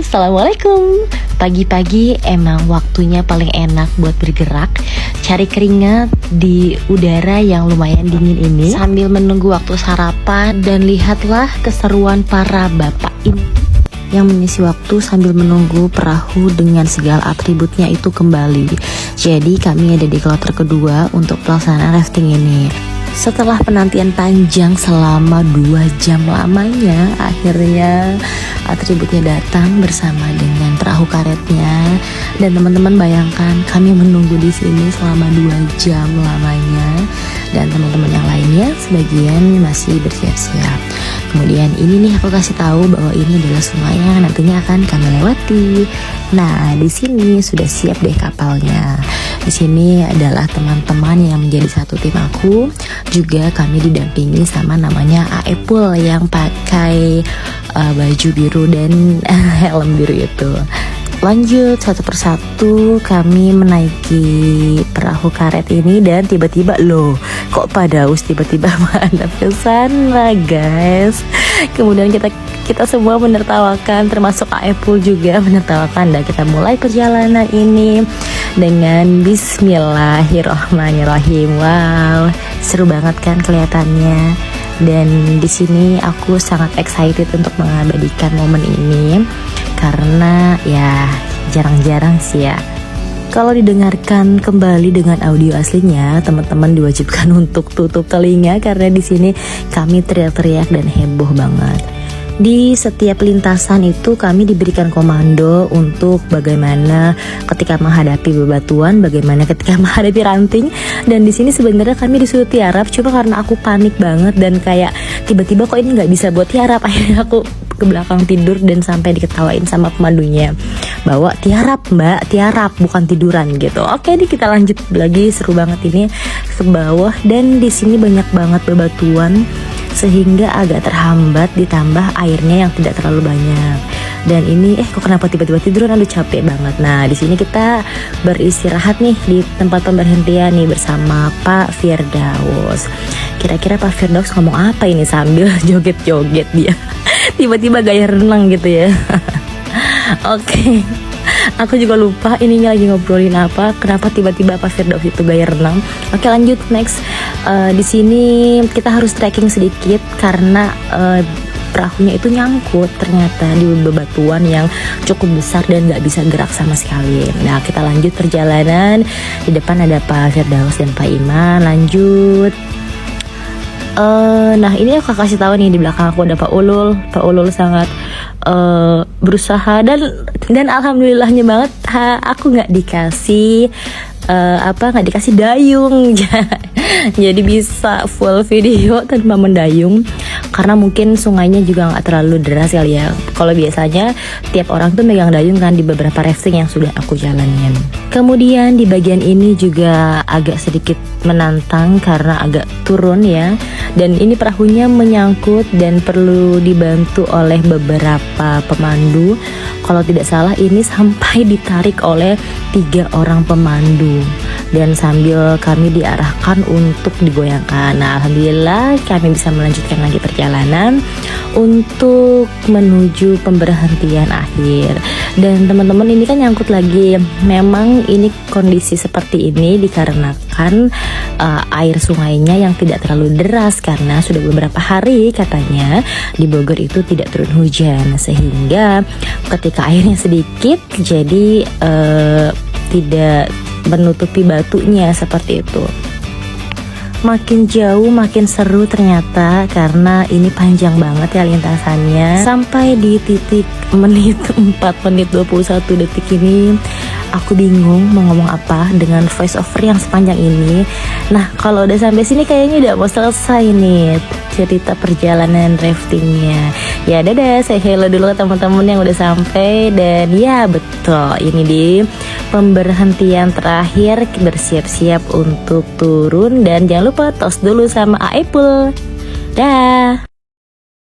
Assalamualaikum. Pagi-pagi emang waktunya paling enak buat bergerak, cari keringat di udara yang lumayan dingin ini, sambil menunggu waktu sarapan. Dan lihatlah keseruan para bapak ini yang mengisi waktu sambil menunggu perahu dengan segala atributnya itu kembali. Jadi kami ada di kloter kedua untuk pelaksanaan rafting ini. Setelah penantian panjang selama 2 jam lamanya, akhirnya atributnya datang bersama dengan perahu karetnya. Dan teman-teman bayangkan, kami menunggu di sini selama 2 jam lamanya. Dan teman-teman yang lainnya sebagian masih bersiap-siap. Kemudian ini nih aku kasih tahu bahwa ini adalah sungai yang nantinya akan kami lewati. Nah, di sini sudah siap deh kapalnya. Di sini adalah teman-teman yang menjadi satu tim aku. Juga kami didampingi sama namanya Aepul yang pakai baju biru dan helm biru itu. Lanjut satu persatu kami menaiki perahu karet ini dan tiba-tiba loh, kok Padaus tiba-tiba menghadap ke sana guys. Kemudian kita semua menertawakan, termasuk Aepul juga menertawakan, dan kita mulai perjalanan ini dengan Bismillahirrohmanirrohim. Wow, seru banget kan kelihatannya. Dan di sini aku sangat excited untuk mengabadikan momen ini karena ya jarang-jarang sih ya kalau didengarkan kembali dengan audio aslinya. Teman-teman diwajibkan untuk tutup telinga karena di sini kami teriak-teriak dan heboh banget. Di setiap lintasan itu kami diberikan komando untuk bagaimana ketika menghadapi bebatuan, bagaimana ketika menghadapi ranting. Dan di sini sebenarnya kami disuruh tiarap, cuma karena aku panik banget dan kayak tiba-tiba kok ini nggak bisa buat tiarap, akhirnya aku ke belakang tidur dan sampai diketawain sama pemandunya bahwa tiarap mbak, tiarap bukan tiduran gitu. Oke nih kita lanjut lagi, seru banget ini ke bawah. Dan di sini banyak banget bebatuan sehingga agak terhambat, ditambah airnya yang tidak terlalu banyak. Dan ini kok kenapa tiba-tiba tiduran, aduh capek banget. Nah di sini kita beristirahat nih di tempat pemberhentian nih bersama Pak Firdaus. Kira-kira Pak Firdaus ngomong apa ini sambil joget-joget dia? Tiba-tiba gaya renang gitu ya. Oke. Aku juga lupa ininya lagi ngobrolin apa, kenapa tiba-tiba Pak Firdaus itu gaya renang. Oke lanjut next. Di sini kita harus trekking sedikit karena perahunya itu nyangkut ternyata di bebatuan yang cukup besar dan nggak bisa gerak sama sekali. Nah kita lanjut perjalanan. Di depan ada Pak Firdaus dan Pak Iman. Lanjut. Nah ini aku kasih tahu nih, di belakang aku ada Pak Ulul. Pak Ulul sangat berusaha dan alhamdulillahnya banget aku nggak dikasih dayung. Jadi bisa full video tanpa mendayung karena mungkin sungainya juga nggak terlalu deras kali ya. Kalau biasanya tiap orang tuh megang dayung kan di beberapa rafting yang sudah aku jalanin. Kemudian di bagian ini juga agak sedikit menantang karena agak turun ya. Dan ini perahunya menyangkut dan perlu dibantu oleh beberapa pemandu. Kalau tidak salah ini sampai ditarik oleh 3 orang pemandu. Dan sambil kami diarahkan untuk digoyangkan. Nah alhamdulillah kami bisa melanjutkan lagi perjalanan untuk menuju pemberhentian akhir. Dan teman-teman ini kan nyangkut lagi. Memang ini kondisi seperti ini dikarenakan air sungainya yang tidak terlalu deras karena sudah beberapa hari katanya di Bogor itu tidak turun hujan, sehingga ketika airnya sedikit jadi tidak menutupi batunya seperti itu. Makin jauh makin seru ternyata karena ini panjang banget ya lintasannya. Sampai di titik menit 4 menit 21 detik ini aku bingung mau ngomong apa dengan voice over yang sepanjang ini. Nah kalau udah sampai sini kayaknya udah mau selesai nih cerita perjalanan raftingnya. Ya dadah, saya hello dulu ke teman-teman yang udah sampai. Dan ya betul, ini di pemberhentian terakhir, bersiap-siap untuk turun. Dan jangan lupa tos dulu sama Aepul. Dah.